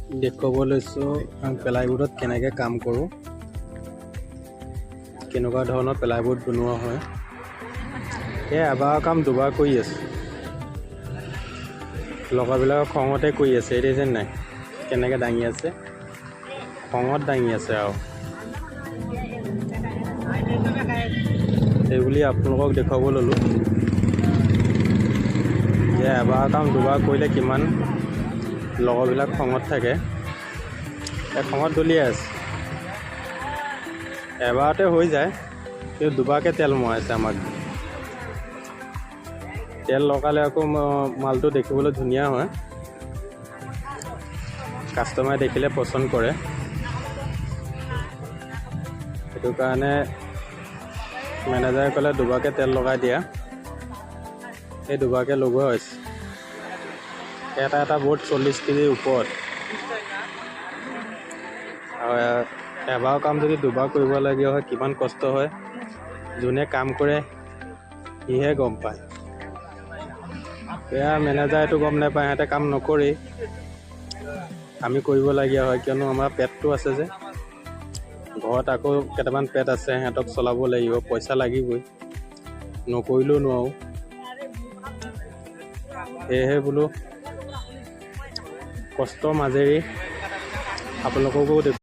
দেখুৱাব লৈছোঁ প্লাইবোৰ্ডত কেনেকৈ কাম কৰোঁ, কেনেকুৱা ধৰণৰ প্লাইবোৰ্ড বনোৱা হয়। এই এবাৰ কাম দুবাৰ কৰি আছোঁ। লগৰবিলাকৰ খঙতে কৰি আছে, এতিয়া যেন নাই কেনেকৈ দাঙি আছে, খঙত দাঙি আছে আৰু সেইবুলি আপোনালোকক দেখুৱাব ল'লোঁ যে এবাৰ কাম দুবাৰ কৰিলে কিমান লগৰবিলাক খঙত থাকে। এই খঙত দলিয়াই আছে। এবাৰতে হৈ যায়, কিন্তু দুবাৰকৈ তেল মৰাইছে আমাক। তেল লগালে আকৌ মালটো দেখিবলৈ ধুনীয়া হয়, কাষ্টমাৰে দেখিলে পচন্দ কৰে। সেইটো কাৰণে মেনেজাৰে ক'লে দুবাৰকৈ তেল লগাই দিয়া। সেই দুবাৰকৈ লগোৱা হৈছে। এটা বৰ্ড 40 কেজিৰ ওপৰত, আৰু এবাৰ কাম যদি দুবাৰ কৰিবলগীয়া হয় কিমান কষ্ট হয়, যোনে কাম কৰে সিহে গম পায়। এয়া মেনেজাৰেতো গম নাপায়, সিহঁতে কাম নকৰেই, আমি কৰিবলগীয়া হয়, কিয়নো আমাৰ পেটটো আছে যে। ঘৰত আকৌ কেইটামান পেট আছে, সিহঁতক চলাব লাগিব, পইচা লাগিবই, নকৰিলেও নোৱাৰোঁ। সেয়েহে বোলো কষ্টৰ মাজেৰে আপোনালোককো